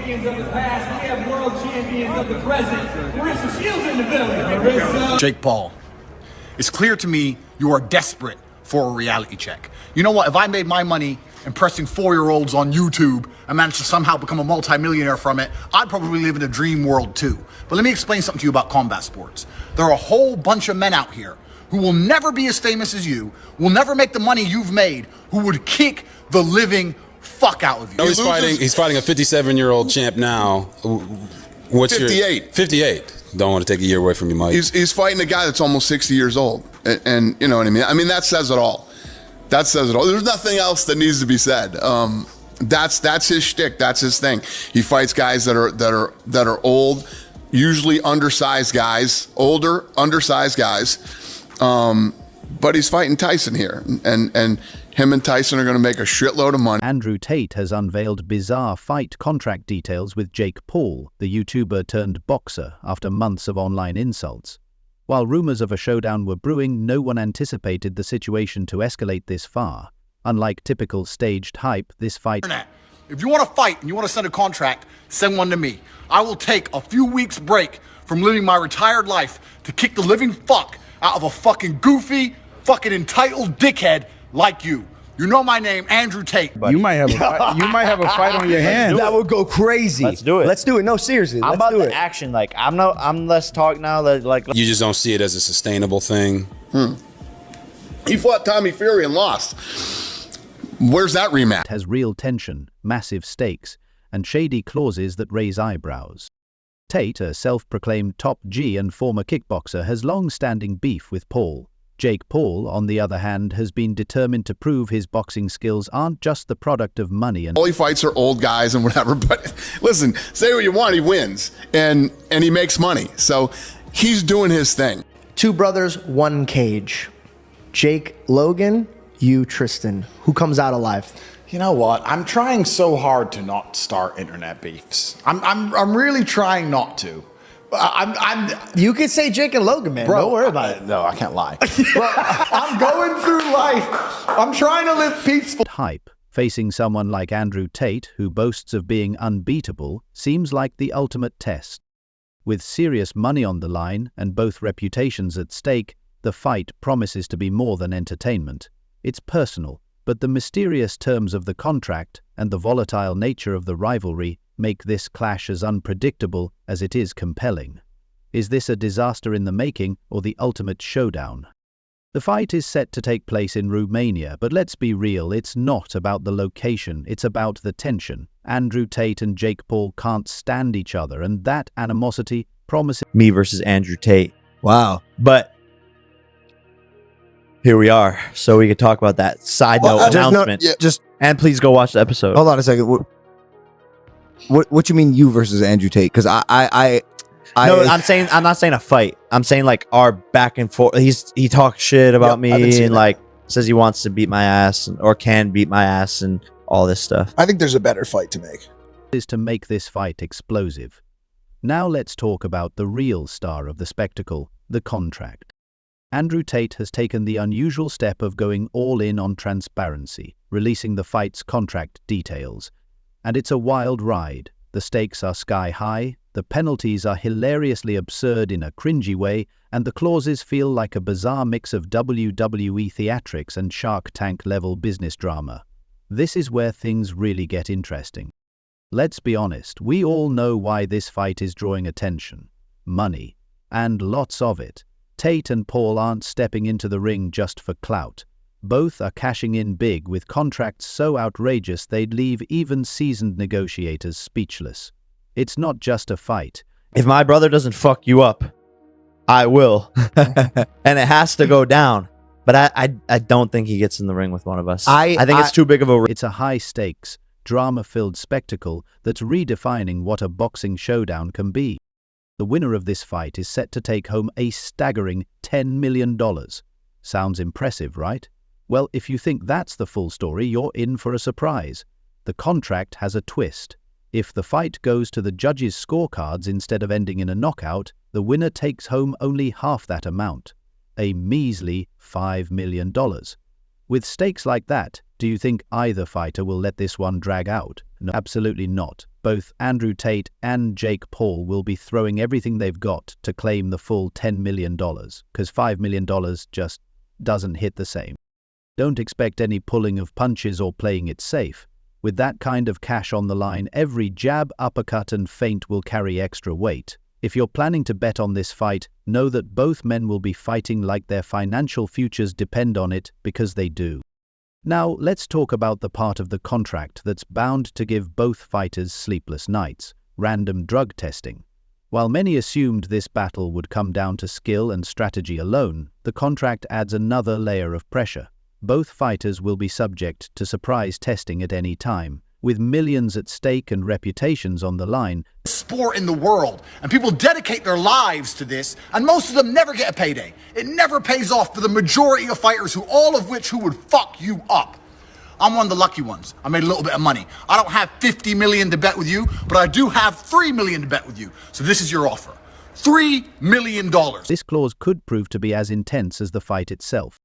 champions of the past. We have world champions of the present. Marissa Shields in the building. Marissa. Jake Paul, it's clear to me you are desperate for a reality check. You know what? If I made my money impressing 4-year-olds on YouTube and managed to somehow become a multimillionaire from it, I'd probably live in a dream world too. But let me explain something to you about combat sports. There are a whole bunch of men out here who will never be as famous as you, will never make the money you've made, who would kick the living fuck out of you. No, he's fighting a 57-year-old champ now. What's 58. 58. Don't want to take a year away from you, Mike. He's fighting a guy that's almost 60 years old. And you know what I mean? I mean, that says it all. That says it all. There's nothing else that needs to be said. That's his shtick. That's his thing. He fights guys that are old, usually undersized guys, older, undersized guys. But he's fighting Tyson here, and him and Tyson are going to make a shitload of money. Andrew Tate has unveiled bizarre fight contract details with Jake Paul, the YouTuber turned boxer, after months of online insults. While rumors of a showdown were brewing, no one anticipated the situation to escalate this far. Unlike typical staged hype, this fight... If you want to fight and you want to send a contract, send one to me. I will take a few weeks break from living my retired life to kick the living fuck out of a fucking goofy, fucking entitled dickhead like you. You know my name, Andrew Tate. You might have a fight on your hands. That would go crazy. Let's do it. Let's do it. No, seriously. I'm let's about do the it. action. Like I'm less talk now. Like You just don't see it as a sustainable thing. He fought Tommy Fury and lost. Where's that rematch? has real tension, massive stakes, and shady clauses that raise eyebrows. Tate, a self-proclaimed top G and former kickboxer, has long-standing beef with Paul. Jake Paul, on the other hand, has been determined to prove his boxing skills aren't just the product of money and... All he fights are old guys and whatever, but listen, say what you want, he wins, and he makes money. So he's doing his thing. Two brothers, one cage. Jake Logan, you Tristan. Who comes out alive? You know what? I'm trying so hard to not start internet beefs. I'm really trying not to. You could say Jake and Logan, man. Bro, Don't worry about it. No, I can't lie. Bro, I'm going through life. I'm trying to live peaceful. Hype, facing someone like Andrew Tate, who boasts of being unbeatable, seems like the ultimate test. With serious money on the line and both reputations at stake, the fight promises to be more than entertainment. It's personal, but the mysterious terms of the contract and the volatile nature of the rivalry make this clash as unpredictable as it is compelling. Is this a disaster in the making or the ultimate showdown? The fight is set to take place in Romania, but let's be real, it's not about the location, it's about the tension. Andrew Tate and Jake Paul can't stand each other, and that animosity promises... me versus Andrew Tate. Wow. But here we are, so we could talk about that side note announcement. And please go watch the episode. Hold on a second. What you mean you versus Andrew Tate? Because No, I'm not saying a fight. I'm saying like our back and forth. He talks shit about me and like says he wants to beat my ass or can beat my ass and all this stuff. I think there's a better fight to make. ...is to make this fight explosive. Now let's talk about the real star of the spectacle, the contract. Andrew Tate has taken the unusual step of going all in on transparency, releasing the fight's contract details. And it's a wild ride. The stakes are sky high, the penalties are hilariously absurd in a cringy way, and the clauses feel like a bizarre mix of WWE theatrics and Shark Tank-level business drama. This is where things really get interesting. Let's be honest, we all know why this fight is drawing attention. Money. And lots of it. Tate and Paul aren't stepping into the ring just for clout. Both are cashing in big with contracts so outrageous they'd leave even seasoned negotiators speechless. It's not just a fight. If my brother doesn't fuck you up, I will. And it has to go down. But I don't think he gets in the ring with one of us. I think it's too big of a risk. It's a high-stakes, drama-filled spectacle that's redefining what a boxing showdown can be. The winner of this fight is set to take home a staggering $10 million. Sounds impressive, right? Well, if you think that's the full story, you're in for a surprise. The contract has a twist. If the fight goes to the judges' scorecards instead of ending in a knockout, the winner takes home only half that amount. A measly $5 million. With stakes like that, do Do you think either fighter will let this one drag out? No, absolutely not. Both Andrew Tate and Jake Paul will be throwing everything they've got to claim the full $10 million, because $5 million just doesn't hit the same. Don't expect any pulling of punches or playing it safe. With that kind of cash on the line, every jab, uppercut, and feint will carry extra weight. If you're planning to bet on this fight, know that both men will be fighting like their financial futures depend on it, because they do. Now, let's talk about the part of the contract that's bound to give both fighters sleepless nights: random drug testing. While many assumed this battle would come down to skill and strategy alone, the contract adds another layer of pressure. Both fighters will be subject to surprise testing at any time. With millions at stake and reputations on the line, sport in the world, and people dedicate their lives to this, and most of them never get a payday. It never pays off for the majority of fighters, all of which would fuck you up. I'm one of the lucky ones. I made a little bit of money. I don't have 50 million to bet with you, but I do have 3 million to bet with you. So this is your offer. $3 million. This clause could prove to be as intense as the fight itself.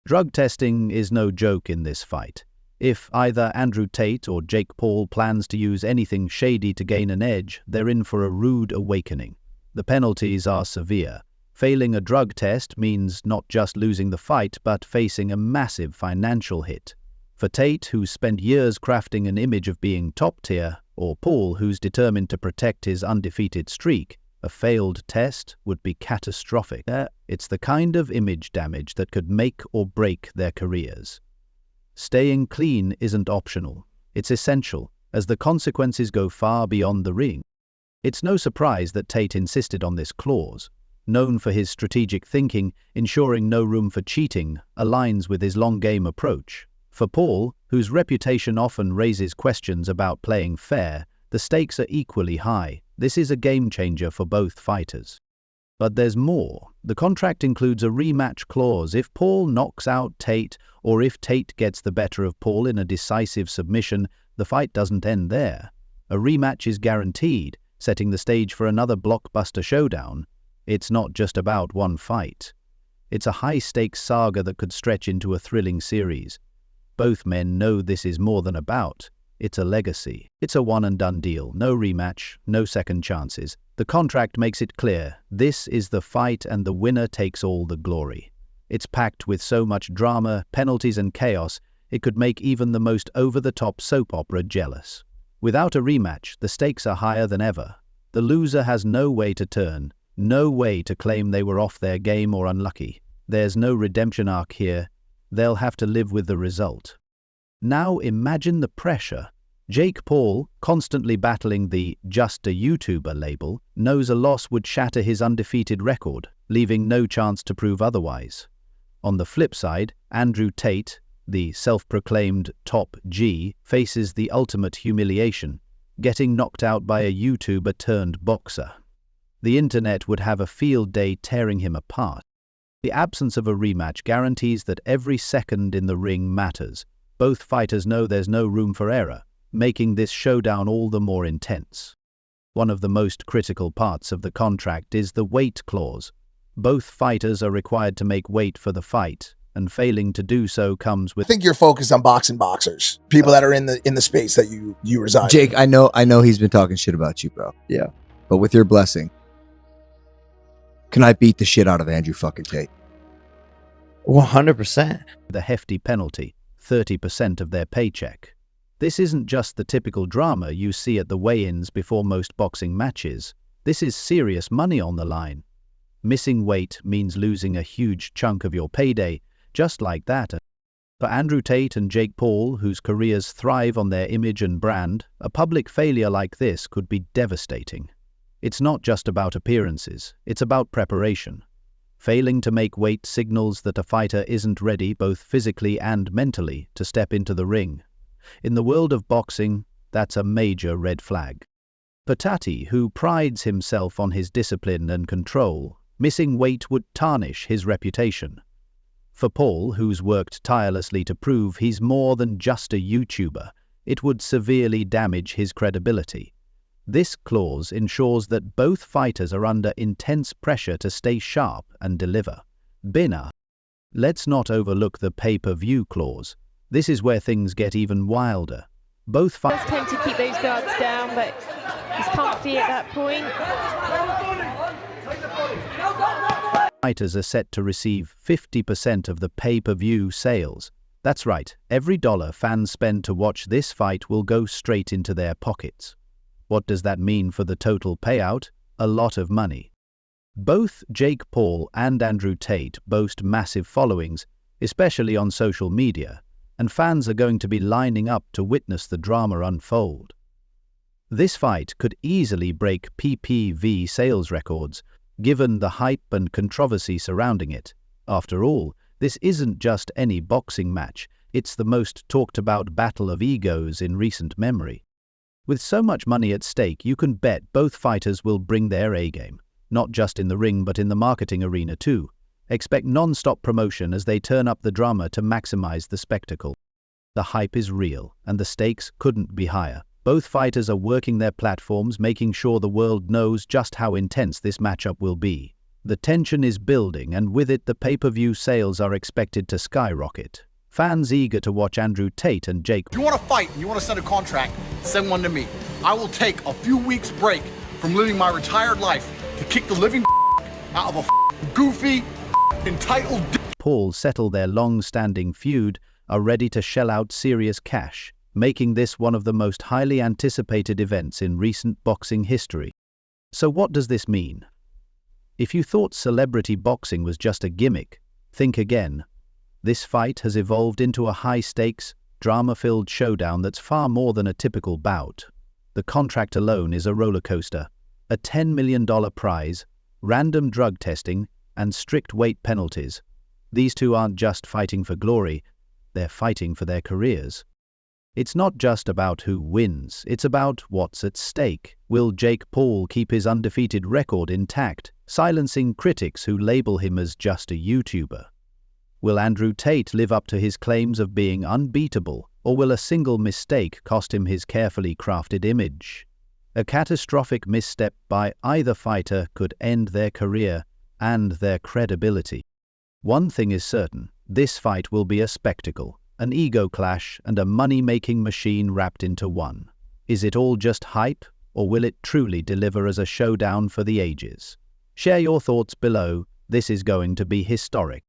Drug testing is no joke in this fight. If either Andrew Tate or Jake Paul plans to use anything shady to gain an edge, they're in for a rude awakening. The penalties are severe. Failing a drug test means not just losing the fight, but facing a massive financial hit. For Tate, who's spent years crafting an image of being top tier, or Paul, who's determined to protect his undefeated streak, a failed test would be catastrophic. It's the kind of image damage that could make or break their careers. Staying clean isn't optional. It's essential, as the consequences go far beyond the ring. It's no surprise that Tate insisted on this clause. Known for his strategic thinking, ensuring no room for cheating aligns with his long-game approach. For Paul, whose reputation often raises questions about playing fair, the stakes are equally high. This is a game-changer for both fighters. But there's more. The contract includes a rematch clause if Paul knocks out Tate, or if Tate gets the better of Paul in a decisive submission. The fight doesn't end there. A rematch is guaranteed, setting the stage for another blockbuster showdown. It's not just about one fight. It's a high-stakes saga that could stretch into a thrilling series. Both men know this is more than a bout. It's a legacy. It's a one-and-done deal. No rematch, no second chances. The contract makes it clear, this is the fight and the winner takes all the glory. It's packed with so much drama, penalties and chaos, it could make even the most over-the-top soap opera jealous. Without a rematch, the stakes are higher than ever. The loser has no way to turn, no way to claim they were off their game or unlucky. There's no redemption arc here. They'll have to live with the result. Now imagine the pressure. Jake Paul, constantly battling the "just a YouTuber" label, knows a loss would shatter his undefeated record, leaving no chance to prove otherwise. On the flip side, Andrew Tate, the self-proclaimed top G, faces the ultimate humiliation, getting knocked out by a YouTuber turned boxer. The internet would have a field day tearing him apart. The absence of a rematch guarantees that every second in the ring matters. Both fighters know there's no room for error, making this showdown all the more intense. One of the most critical parts of the contract is the weight clause. Both fighters are required to make weight for the fight, and failing to do so comes with— I think you're focused on boxing boxers, people that are in the space that you reside. Jake, I know he's been talking shit about you, bro. Yeah. But with your blessing, can I beat the shit out of Andrew fucking Tate? 100%. the hefty penalty, 30% of their paycheck. This isn't just the typical drama you see at the weigh-ins before most boxing matches. This is serious money on the line. Missing weight means losing a huge chunk of your payday, just like that. For Andrew Tate and Jake Paul, whose careers thrive on their image and brand, a public failure like this could be devastating. It's not just about appearances, it's about preparation. Failing to make weight signals that a fighter isn't ready both physically and mentally to step into the ring. In the world of boxing, that's a major red flag. For Tate, who prides himself on his discipline and control, missing weight would tarnish his reputation. For Paul, who's worked tirelessly to prove he's more than just a YouTuber, it would severely damage his credibility. This clause ensures that both fighters are under intense pressure to stay sharp and deliver. Let's not overlook the pay-per-view clause. This is where things get even wilder. Both Just tend to keep those guards down, but he's comfy at that point. Fighters are set to receive 50% of the pay-per-view sales. That's right, every dollar fans spend to watch this fight will go straight into their pockets. What does that mean for the total payout? A lot of money. Both Jake Paul and Andrew Tate boast massive followings, especially on social media, and fans are going to be lining up to witness the drama unfold. This fight could easily break PPV sales records, given the hype and controversy surrounding it. After all, this isn't just any boxing match, it's the most talked about battle of egos in recent memory. With so much money at stake, you can bet both fighters will bring their A-game, not just in the ring but in the marketing arena too. Expect non-stop promotion as they turn up the drama to maximize the spectacle. The hype is real, and the stakes couldn't be higher. Both fighters are working their platforms, making sure the world knows just how intense this matchup will be. The tension is building, and with it the pay-per-view sales are expected to skyrocket. Fans eager to watch Andrew Tate and Jake. If you want to fight and you want to send a contract, send one to me. I will take a few weeks break from living my retired life to kick the living out of a goofy, entitled Paul settle their long-standing feud, are ready to shell out serious cash, making this one of the most highly anticipated events in recent boxing history. So what does this mean? If you thought celebrity boxing was just a gimmick, think again. This fight has evolved into a high-stakes, drama-filled showdown that's far more than a typical bout. The contract alone is a roller coaster. A $10 million prize, random drug testing, and strict weight penalties. These two aren't just fighting for glory, they're fighting for their careers. It's not just about who wins, it's about what's at stake. Will Jake Paul keep his undefeated record intact, silencing critics who label him as just a YouTuber? Will Andrew Tate live up to his claims of being unbeatable, or will a single mistake cost him his carefully crafted image? A catastrophic misstep by either fighter could end their career and their credibility. One thing is certain, this fight will be a spectacle, an ego clash and a money-making machine wrapped into one. Is it all just hype, or will it truly deliver as a showdown for the ages? Share your thoughts below. This is going to be historic.